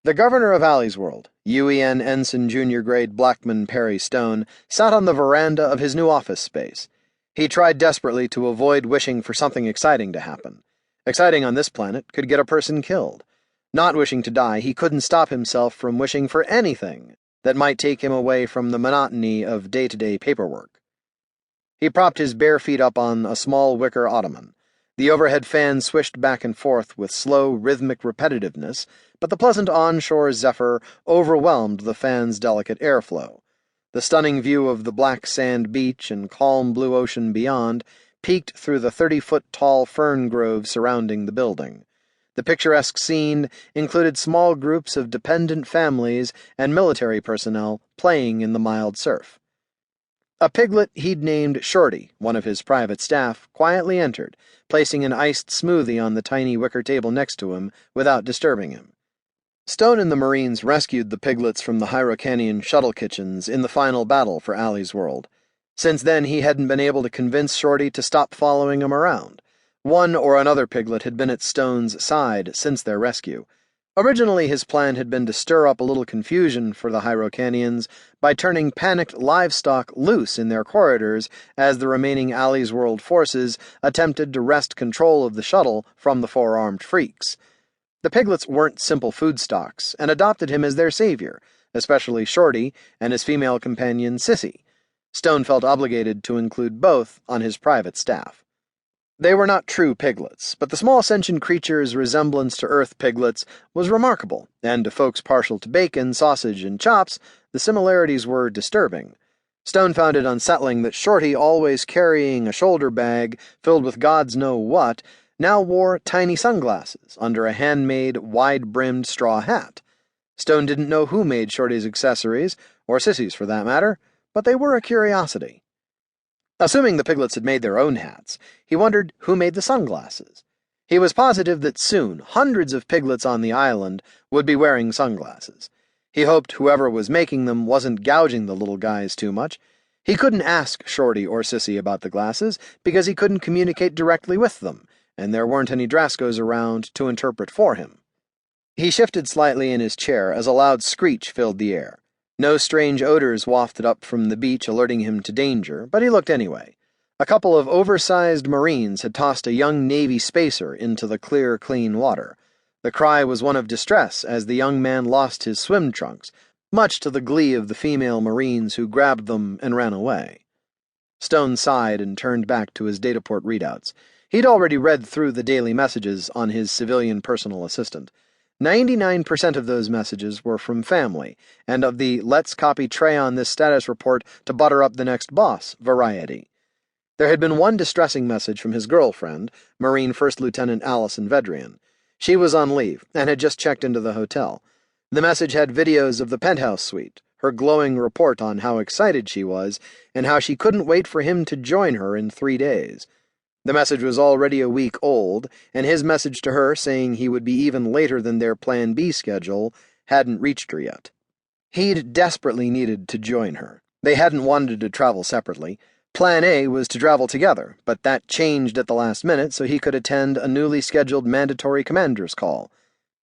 The governor of Alley's World, UEN Ensign Junior Grade Blackman Perry Stone, sat on the veranda of his new office space. He tried desperately to avoid wishing for something exciting to happen. Exciting on this planet could get a person killed. Not wishing to die, he couldn't stop himself from wishing for anything that might take him away from the monotony of day-to-day paperwork. He propped his bare feet up on a small wicker ottoman. The overhead fan swished back and forth with slow, rhythmic repetitiveness, but the pleasant onshore zephyr overwhelmed the fan's delicate airflow. The stunning view of the black sand beach and calm blue ocean beyond peeked through the 30-foot-tall fern grove surrounding the building. The picturesque scene included small groups of dependent families and military personnel playing in the mild surf. A piglet he'd named Shorty, one of his private staff, quietly entered, placing an iced smoothie on the tiny wicker table next to him without disturbing him. Stone and the Marines rescued the piglets from the Hyrocanian shuttle kitchens in the final battle for Alley's World. Since then, he hadn't been able to convince Shorty to stop following him around. One or another piglet had been at Stone's side since their rescue. Originally, his plan had been to stir up a little confusion for the Hyrocanians by turning panicked livestock loose in their corridors as the remaining Alley's World forces attempted to wrest control of the shuttle from the four-armed freaks. The piglets weren't simple food stocks and adopted him as their savior, especially Shorty and his female companion Sissy. Stone felt obligated to include both on his private staff. They were not true piglets, but the small sentient creature's resemblance to Earth piglets was remarkable, and to folks partial to bacon, sausage, and chops, the similarities were disturbing. Stone found it unsettling that Shorty, always carrying a shoulder bag filled with gods know what, now wore tiny sunglasses under a handmade, wide-brimmed straw hat. Stone didn't know who made Shorty's accessories, or Sissy's for that matter, but they were a curiosity. Assuming the piglets had made their own hats, he wondered who made the sunglasses. He was positive that soon hundreds of piglets on the island would be wearing sunglasses. He hoped whoever was making them wasn't gouging the little guys too much. He couldn't ask Shorty or Sissy about the glasses because he couldn't communicate directly with them, and there weren't any Draskos around to interpret for him. He shifted slightly in his chair as a loud screech filled the air. No strange odors wafted up from the beach alerting him to danger, but he looked anyway. A couple of oversized Marines had tossed a young Navy spacer into the clear, clean water. The cry was one of distress as the young man lost his swim trunks, much to the glee of the female Marines who grabbed them and ran away. Stone sighed and turned back to his dataport readouts. He'd already read through the daily messages on his civilian personal assistant. 99% of those messages were from family, and of the "let's copy Trey on this status report to butter up the next boss" variety. There had been one distressing message from his girlfriend, Marine First Lieutenant Allison Vedrian. She was on leave, and had just checked into the hotel. The message had videos of the penthouse suite, her glowing report on how excited she was, and how she couldn't wait for him to join her in 3 days. The message was already a week old, and his message to her saying he would be even later than their Plan B schedule hadn't reached her yet. He'd desperately needed to join her. They hadn't wanted to travel separately. Plan A was to travel together, but that changed at the last minute so he could attend a newly scheduled mandatory commander's call.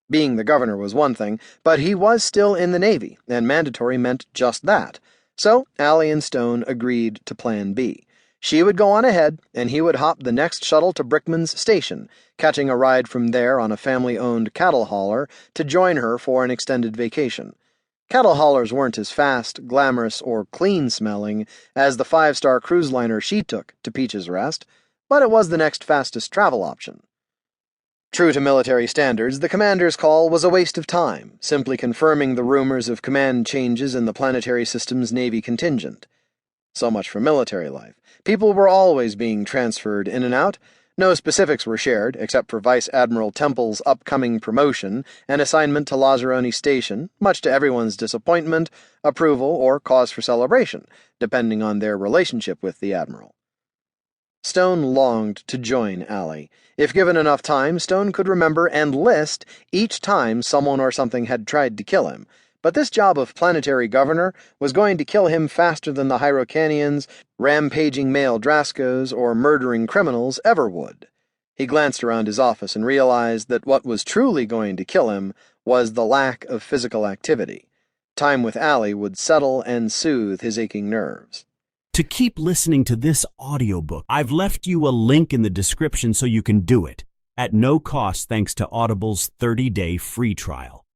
Being the governor was one thing, but he was still in the Navy, and mandatory meant just that. So Allie and Stone agreed to Plan B. She would go on ahead, and he would hop the next shuttle to Brickman's station, catching a ride from there on a family-owned cattle hauler to join her for an extended vacation. Cattle haulers weren't as fast, glamorous, or clean-smelling as the 5-star cruise liner she took to Peach's Rest, but it was the next fastest travel option. True to military standards, the commander's call was a waste of time, simply confirming the rumors of command changes in the planetary system's Navy contingent. So much for military life. People were always being transferred in and out. No specifics were shared, except for Vice Admiral Temple's upcoming promotion and assignment to Lazzaroni Station, much to everyone's disappointment, approval, or cause for celebration, depending on their relationship with the Admiral. Stone longed to join Allie. If given enough time, Stone could remember and list each time someone or something had tried to kill him, but this job of planetary governor was going to kill him faster than the Hyrocanians, rampaging male Draskos, or murdering criminals ever would. He glanced around his office and realized that what was truly going to kill him was the lack of physical activity. Time with Allie would settle and soothe his aching nerves. To keep listening to this audiobook, I've left you a link in the description so you can do it, at no cost thanks to Audible's 30-day free trial.